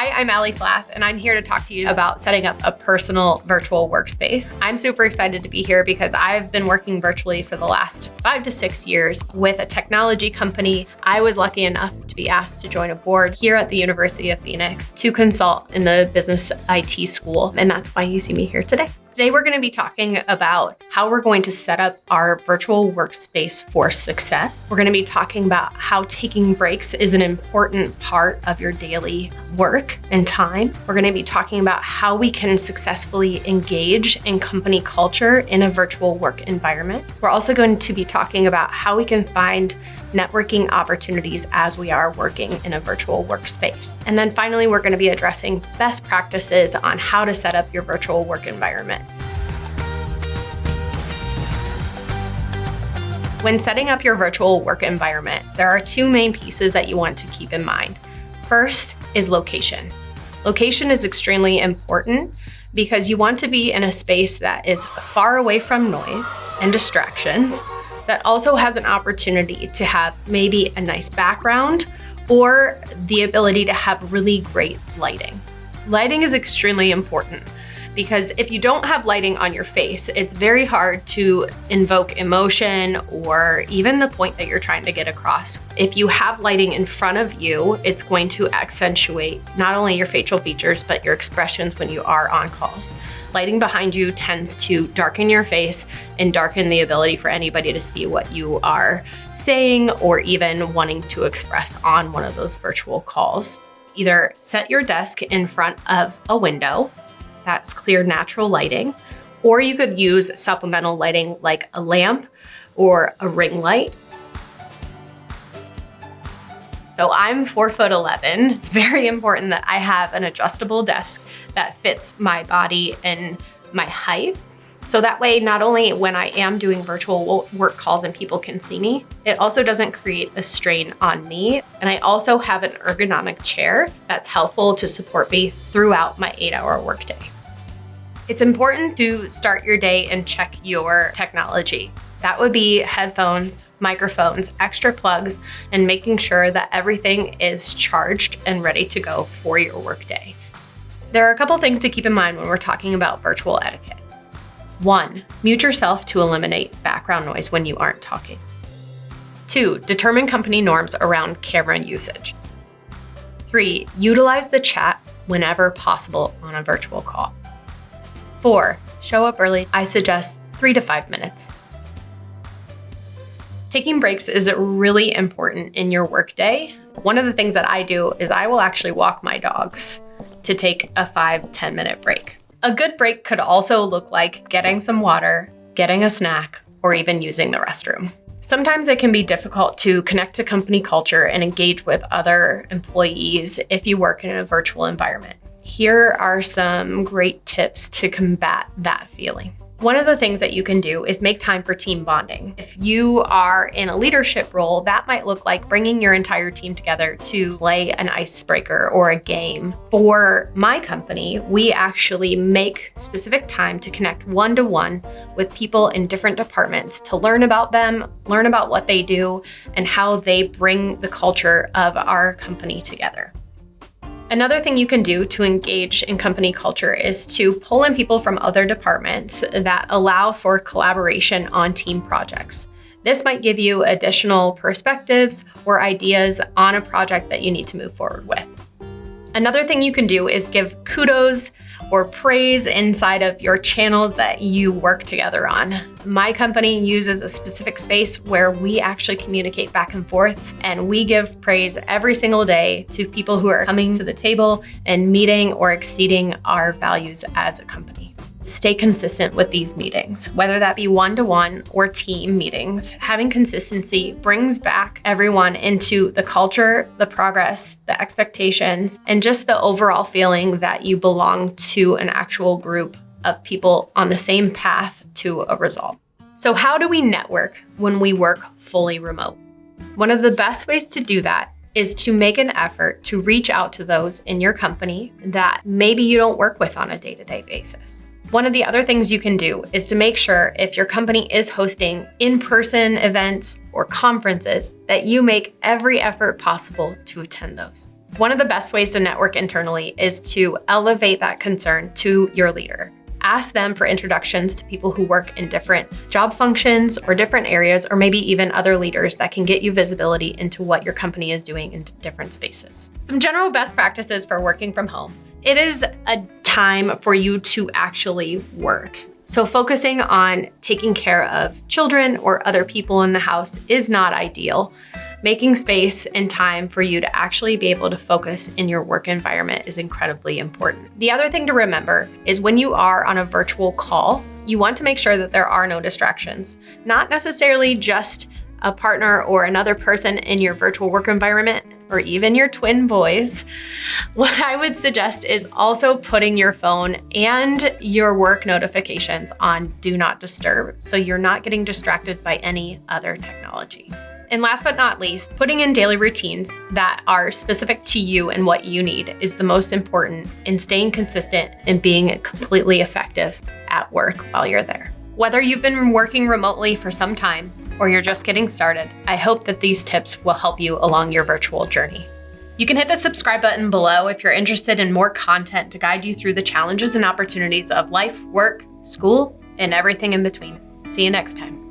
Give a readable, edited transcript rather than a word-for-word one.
Hi, I'm Allie Flath, and I'm here to talk to you about setting up a personal virtual workspace. I'm super excited to be here because I've been working virtually for the last 5 to 6 years with a technology company. I was lucky enough to be asked to join a board here at the University of Phoenix to consult in the business IT school, and that's why you see me here today. Today, we're going to be talking about how we're going to set up our virtual workspace for success. We're going to be talking about how taking breaks is an important part of your daily work and time. We're going to be talking about how we can successfully engage in company culture in a virtual work environment. We're also going to be talking about how we can find networking opportunities as we are working in a virtual workspace. And then finally, we're going to be addressing best practices on how to set up your virtual work environment. When setting up your virtual work environment, there are 2 main pieces that you want to keep in mind. First is location. Location is extremely important because you want to be in a space that is far away from noise and distractions, that also has an opportunity to have maybe a nice background or the ability to have really great lighting. Lighting is extremely important because if you don't have lighting on your face, it's very hard to invoke emotion or even the point that you're trying to get across. If you have lighting in front of you, it's going to accentuate not only your facial features, but your expressions when you are on calls. Lighting behind you tends to darken your face and darken the ability for anybody to see what you are saying or even wanting to express on one of those virtual calls. Either set your desk in front of a window, that's clear natural lighting, or you could use supplemental lighting like a lamp or a ring light. So I'm 4'11". It's very important that I have an adjustable desk that fits my body and my height. So that way, not only when I am doing virtual work calls and people can see me, it also doesn't create a strain on me. And I also have an ergonomic chair that's helpful to support me throughout my 8-hour workday. It's important to start your day and check your technology. That would be headphones, microphones, extra plugs, and making sure that everything is charged and ready to go for your workday. There are a couple things to keep in mind when we're talking about virtual etiquette. 1, mute yourself to eliminate background noise when you aren't talking. 2, determine company norms around camera usage. 3, utilize the chat whenever possible on a virtual call. 4, show up early. I suggest 3 to 5 minutes. Taking breaks is really important in your workday. One of the things that I do is I will actually walk my dogs to take a 5-10 minute break. A good break could also look like getting some water, getting a snack, or even using the restroom. Sometimes it can be difficult to connect to company culture and engage with other employees if you work in a virtual environment. Here are some great tips to combat that feeling. One of the things that you can do is make time for team bonding. If you are in a leadership role, that might look like bringing your entire team together to play an icebreaker or a game. For my company, we actually make specific time to connect one-to-one with people in different departments to learn about them, learn about what they do, and how they bring the culture of our company together. Another thing you can do to engage in company culture is to pull in people from other departments that allow for collaboration on team projects. This might give you additional perspectives or ideas on a project that you need to move forward with. Another thing you can do is give kudos or praise inside of your channels that you work together on. My company uses a specific space where we actually communicate back and forth, and we give praise every single day to people who are coming to the table and meeting or exceeding our values as a company. Stay consistent with these meetings, whether that be one-to-one or team meetings. Having consistency brings back everyone into the culture, the progress, the expectations, and just the overall feeling that you belong to an actual group of people on the same path to a result. So how do we network when we work fully remote? One of the best ways to do that is to make an effort to reach out to those in your company that maybe you don't work with on a day-to-day basis. One of the other things you can do is to make sure if your company is hosting in-person events or conferences that you make every effort possible to attend those. One of the best ways to network internally is to elevate that concern to your leader. Ask them for introductions to people who work in different job functions or different areas, or maybe even other leaders that can get you visibility into what your company is doing in different spaces. Some general best practices for working from home. It is a time for you to actually work. So focusing on taking care of children or other people in the house is not ideal. Making space and time for you to actually be able to focus in your work environment is incredibly important. The other thing to remember is when you are on a virtual call, you want to make sure that there are no distractions. Not necessarily just a partner or another person in your virtual work environment, or even your twin boys. What I would suggest is also putting your phone and your work notifications on Do Not Disturb, so you're not getting distracted by any other technology. And last but not least, putting in daily routines that are specific to you and what you need is the most important in staying consistent and being completely effective at work while you're there. Whether you've been working remotely for some time or you're just getting started, I hope that these tips will help you along your virtual journey. You can hit the subscribe button below if you're interested in more content to guide you through the challenges and opportunities of life, work, school, and everything in between. See you next time.